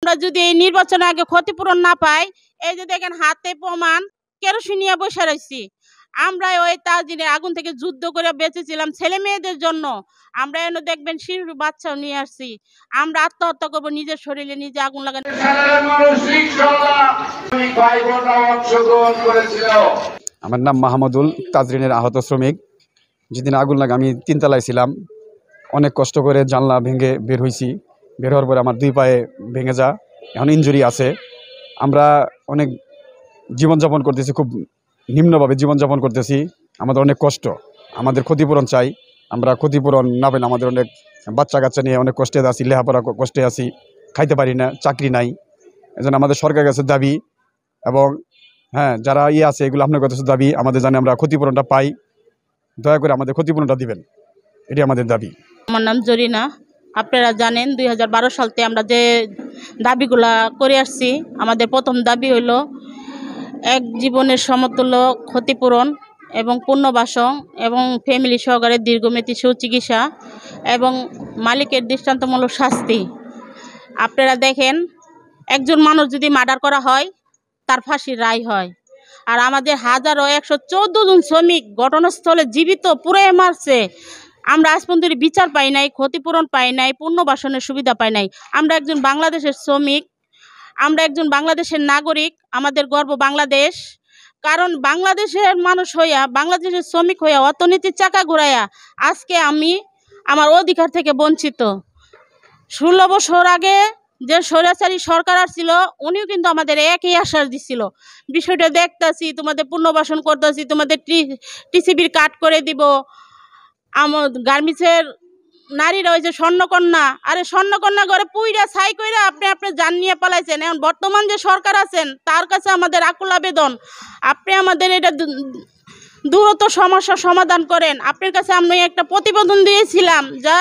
আমরা যদি এই নির্বাচনের আগে ক্ষতিপূরণ না পাই, এই যে দেখেন হাতে প্রমাণ, কেরোসিন নিয়ে বসে রয়েছি। আমরা ওই তাজদিনের আগুন থেকে যুদ্ধ করে বেঁচেছিলাম ছেলে মেয়েদের জন্য। আমরা এনে দেখবেন শিশু বাচ্চাও নিয়ে আসছি। আমরা আত্মহত্যা করবো নিজের শরীরে নিজে আগুন লাগানো। আমার নাম মাহমুদুল, তাজরিনের আহত শ্রমিক। যেদিন আগুন লাগে আমি 3 তলায় ছিলাম। অনেক কষ্ট করে জানলা ভেঙে বের হয়েছি। বের হওয়ার পরে আমার 2 পায়ে ভেঙে যা, এখন ইনজুরি আছে। আমরা অনেক জীবনযাপন করতেছি, খুব নিম্নভাবে জীবনযাপন করতেছি। আমাদের অনেক কষ্ট, আমাদের ক্ষতিপূরণ চাই। আমরা ক্ষতিপূরণ না পেলে আমাদের অনেক বাচ্চা কাচ্চা নিয়ে অনেক কষ্টে আছি, লেখাপড়া কষ্টে আছি, খাইতে পারি না, চাকরি নাই। এজন্য আমাদের সরকারের কাছে দাবি, এবং হ্যাঁ যারা আছে এগুলো আপনার কাছে দাবি, আমাদের জানে আমরা ক্ষতিপূরণটা পাই। দয়া করে আমাদের ক্ষতিপূরণটা দিবেন, এটি আমাদের দাবি। আমার নাম জরিনা। আপনারা জানেন 2012 সালতে আমরা যে দাবিগুলা করে আসছি, আমাদের প্রথম দাবি হইল এক জীবনের সমতুল্য ক্ষতিপূরণ এবং পুনর্বাসন এবং ফ্যামিলি সহকারে দীর্ঘমেয়াদী সুচিকিৎসা এবং মালিকের দৃষ্টান্তমূলক শাস্তি। আপনারা দেখেন, একজন মানুষ যদি মার্ডার করা হয় তার ফাঁসির রায় হয়, আর আমাদের 114 জন শ্রমিক ঘটনাস্থলে জীবিত পুড়ে মারছে। আমরা আজ পর্যন্ত বিচার পাই নাই, ক্ষতিপূরণ পাই নাই, পুনর্বাসনের সুবিধা পাই নাই। আমরা একজন বাংলাদেশের শ্রমিক, আমরা একজন বাংলাদেশের নাগরিক। আমাদের গর্ব বাংলাদেশ, কারণ বাংলাদেশের মানুষ হইয়া, বাংলাদেশের শ্রমিক হইয়া অর্থনীতির চাকা ঘুরাইয়া আজকে আমি আমার অধিকার থেকে বঞ্চিত। 16 বছর আগে যে স্বৈরাচারী সরকার আসছিল, উনিও কিন্তু আমাদের একই আশ্বাস দিছিল, বিষয়টা দেখতেছি, তোমাদের পুনর্বাসন করতেছি, তোমাদের টিসিবির কাট করে দিব। আমার গার্মেন্টসের নারীরা ওই যে স্বর্ণকন্যা, আরে স্বর্ণকন্যা ঘরে পুইরা ছাই কইরা আপনি আপনার জান নিয়ে পালাইছেন। এখন বর্তমান যে সরকার আছেন তার কাছে আমাদের আকুল আবেদন, আপনি আমাদের এটা দ্রুত সমস্যার সমাধান করেন। আপনার কাছে আমি একটা প্রতিবেদন দিয়েছিলাম, যা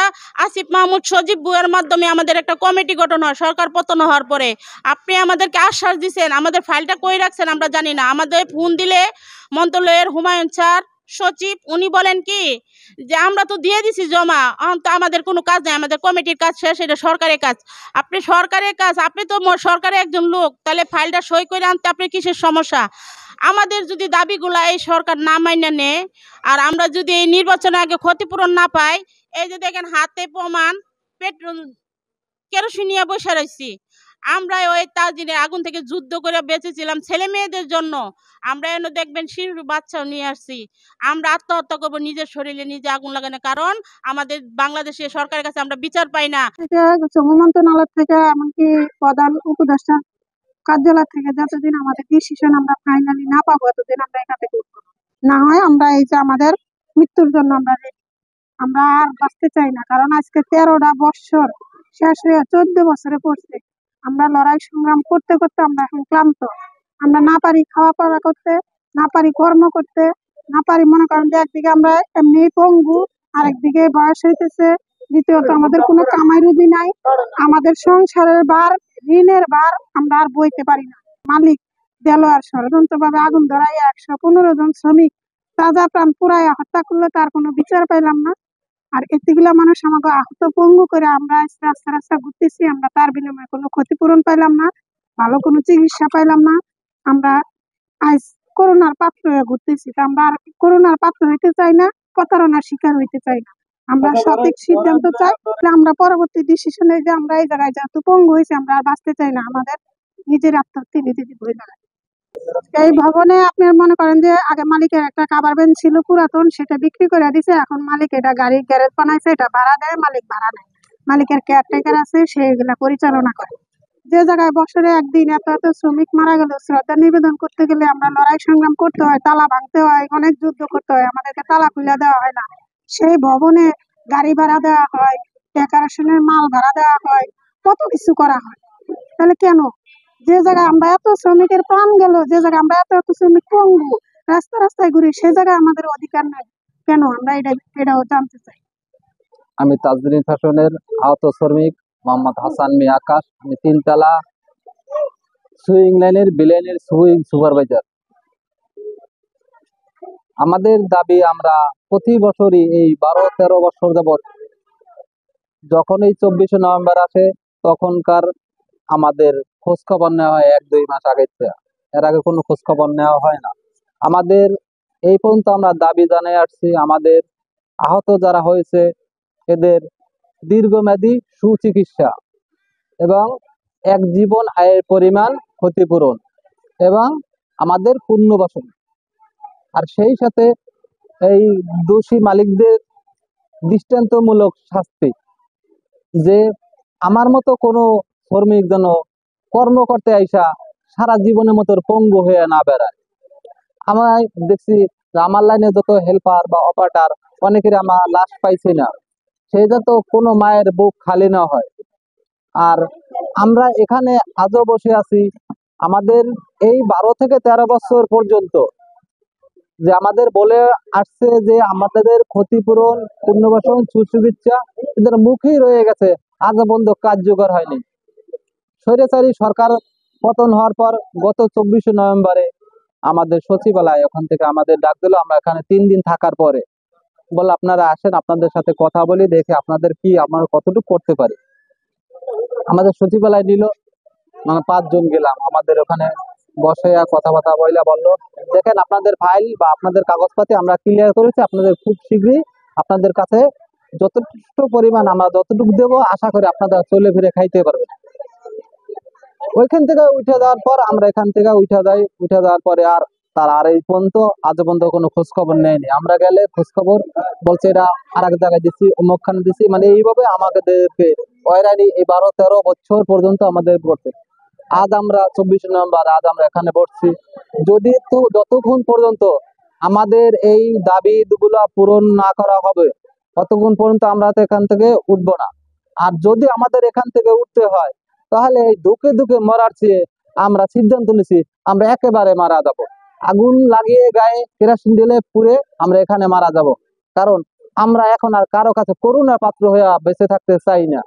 আসিফ মাহমুদ সজীব বুয়ের মাধ্যমে আমাদের একটা কমিটি গঠন হয় সরকার পতন হওয়ার পরে। আপনি আমাদেরকে আশ্বাস দিয়েছেন, আমাদের ফাইলটা কই রাখছেন আমরা জানি না। আমাদের ফোন দিলে মন্ত্রণালয়ের হুমায়ুন স্যার সচিব উনি বলেন কি যে আমরা তো দিয়ে দিছি জমা, তো আমাদের কোনো কাজ নেই, আমাদের কমিটির কাজ শেষ, এটা সরকারের কাজ। আপনি সরকারের কাজ, আপনি তো সরকারের একজন লোক, তাহলে ফাইলটা সই করে আনতে আপনার কিসের সমস্যা? আমাদের যদি দাবিগুলা এই সরকার না মাইনা নেয়, আর আমরা যদি এই নির্বাচনের আগে ক্ষতিপূরণ না পাই, এই যে দেখেন হাতে প্রমাণ, পেট্রোল কেরোসিন নিয়ে বসে রয়েছি। আমরা ওই তাজদিনের আগুন থেকে যুদ্ধ করে বেঁচেছিলাম ছেলে মেয়েদের জন্য। আমরা এনে দেখবেন শিশু বাচ্চাও নিয়ে আসছি। আমরা আত্মহত্যা করবো নিজের শরীরে নিজে আগুন লাগানো, কারণ আমাদের বাংলাদেশের সরকারের কাছে আমরা বিচার পাই না। শ্রম মন্ত্রণালয় থেকে এমনকি প্রধান উপদেষ্টা কার্যালয় থেকে যতদিন আমাদের ডিসিশন আমরা ফাইনালি না পাবো, ততদিন আমরা এখান থেকে উঠবো না। হয় আমরা এই যে আমাদের মৃত্যুর জন্য আমরা আর বাঁচতে চাই না, কারণ আজকে 13টা বছর শেষ হয়ে 14 বছরে পড়ছে। আমরা লড়াই সংগ্রাম করতে করতে আমরা এখন ক্লান্ত। আমরা না পারি খাওয়া পড়া করতে, না পারি কর্ম করতে, না পারি, মনে করেন যে একদিকে আমরা এমনি পঙ্গু, আরেকদিকে বয়স হইতেছে, দ্বিতীয়ত আমাদের কোনো কামাই রুজি নাই, আমাদের সংসারের ভার, ঋণের ভার আমরা আর বইতে পারি না। মালিক দেলোয়ার ষড়যন্ত্র ভাবে আগুন ধরাই 115 জন শ্রমিক তাজা প্রাণ পুরাই হত্যা করলে তার কোনো বিচার পাইলাম না। আর এতগুলা মানুষ আমাকে আহত পঙ্গু করে আমরা রাস্তা রাস্তা ঘুরতেছি, আমরা তার বিনিময়ে কোনো ক্ষতিপূরণ পাইলাম না, ভালো কোনো চিকিৎসা পাইলাম না। আমরা আজ করোনার পাত্র হয়ে ঘুরতেছি, আমরা আর করোনার পাত্র হইতে চাই না, প্রতারণার শিকার হইতে চাই না। আমরা সঠিক সিদ্ধান্ত চাই, আমরা পরবর্তী ডিসিশনে যে আমরা এই জায়গায় যেহেতু পঙ্গু হয়েছে আমরা আর বাঁচতে চাই না, আমাদের নিজের আত্মহত্যা নিজে হয়ে দাঁড়ায়। এই ভবনে আপনার মনে করেন যে আগে মালিকের একটা কাভার ভ্যান ছিল পুরাতন, সেটা বিক্রি করে দিছে, এখন মালিক এটা গাড়ির গ্যারেজ বানাইছে, এটা ভাড়া দেয়, মালিক ভাড়া নেয়। মালিকের কেয়ারটেকার আছে, সে এগুলা পরিচালনা করে। যে জায়গায় বছরে একদিন এত এত শ্রমিক মারা গেল, শ্রদ্ধা নিবেদন করতে গেলে আমরা লড়াই সংগ্রাম করতে হয়, তালা ভাঙতে হয়, অনেক যুদ্ধ করতে হয়, আমাদেরকে তালা খুলে দেওয়া হয় না। সেই ভবনে গাড়ি ভাড়া দেওয়া হয়, ডেকোরেশনের মাল ভাড়া দেওয়া হয়, কত কিছু করা হয়। তাহলে কেন যে জায়গায় আমরা এত শ্রমিকের প্রাণ গেল, যে জায়গায় আমরা এত এত শ্রমিক পঙ্গু রাস্তা রাস্তায় ঘুরি, সে জায়গায় আমাদের অধিকার নাই কেন? আমরা এটাও জানতে চাই। আমি তাজদিন ফ্যাশনের আহত শ্রমিক মোহাম্মদ হাসান মিয়া আকাশ। আমি 3 তলা সুইং লাইনের বিলাইনের সুইং সুপারভাইজার। আমাদের দাবি, আমরা প্রতি বছরই এই 12-13 বছর যাবৎ যখন এই 24শে নভেম্বর আসে তখনকার আমাদের খোঁজ খবর নেওয়া হয় 1-2 মাস আগে থেকে। এর আগে কোনো খোঁজ খবর নেওয়া হয় না। আমাদের এই পর্যন্ত আমরা দাবি জানিয়ে আসছি, আমাদের আহত যারা হয়েছে এদের দীর্ঘমেয়াদী সুচিকিৎসা এবং এক জীবন আয়ের পরিমাণ ক্ষতিপূরণ এবং আমাদের পুনর্বাসন। আর সেই সাথে এই দোষী মালিকদের দৃষ্টান্তমূলক শাস্তি, যে আমার মতো কোনো শ্রমিক যেন কর্ম করতে আইসা সারা জীবনের মতো পঙ্গু হয়ে না বেড়ায়। আমরা দেখছি যে আমার লাইনে যত হেল্পার বা অপারেটর অনেকের আমার লাশ পাইছি না, সেই যাতে কোনো মায়ের বুক খালি না হয়। আর আমরা এখানে আজও বসে আছি, আমাদের এই 12 থেকে 13 বছর পর্যন্ত যে আমাদের বলে আসছে যে আমাদের ক্ষতিপূরণ, পুনর্বাসন, সুচিকিৎসা এদের মুখেই রয়ে গেছে, আজও পর্যন্ত কার্যকর হয়নি। স্বৈরাচারী সরকার পতন হওয়ার পর গত 24শে নভেম্বরে আমাদের সচিবালয় ওখান থেকে আমাদের ডাক দিল। আমরা এখানে 3 দিন থাকার পরে বলে আপনারা আসেন, আপনাদের সাথে কথা বলি, দেখে আপনাদের কি আমরা কতটুকু করতে পারি। আমাদের সচিবালয় নিল, মানে 5 জন গেলাম, আমাদের ওখানে বসে কথাবার্তা বললো দেখেন আপনাদের ফাইল বা আপনাদের কাগজপাতি আমরা ক্লিয়ার করেছি, আপনাদের খুব শীঘ্রই আপনাদের কাছে যথেষ্ট পরিমাণ আমরা যতটুকু দেবো আশা করি আপনারা চলে ফিরে খাইতে পারবেন। ওইখান থেকে উঠে যাওয়ার পর আমরা এখান থেকে উঠে যাই। উঠে যাওয়ার পরে আর তার আর এই পর্যন্ত আজ পর্যন্ত কোনো খোঁজ খবর নেয়নি। আমরা গেলে খোঁজ খবর বলছে এরা আর এক জায়গায় দিচ্ছি, অমুকখানে দিচ্ছি, মানে এইভাবে আমাদেরকে হয়রানি এই 12-13 বছর পর্যন্ত আমাদের করছে। আজ আমরা 24শে নভেম্বর, আজ আমরা এখানে বসছি। যদি তো যতক্ষণ পর্যন্ত আমাদের এই দাবিগুলো পূরণ না করা হবে ততক্ষণ পর্যন্ত আমরা তো এখান থেকে উঠবো না। আর যদি আমাদের এখান থেকে উঠতে হয় তাহলে এই ধুকে ধুকে মরার চেয়ে আমরা সিদ্ধান্ত নিছি আমরা একেবারে মারা যাব, আগুন লাগিয়ে গায়ে কেরোসিন ঢেলে পুড়ে আমরা এখানে মারা যাব। কারণ আমরা এখন আর কারো কাছে করুণা পাত্র হয়ে বেঁচে থাকতে চাই না।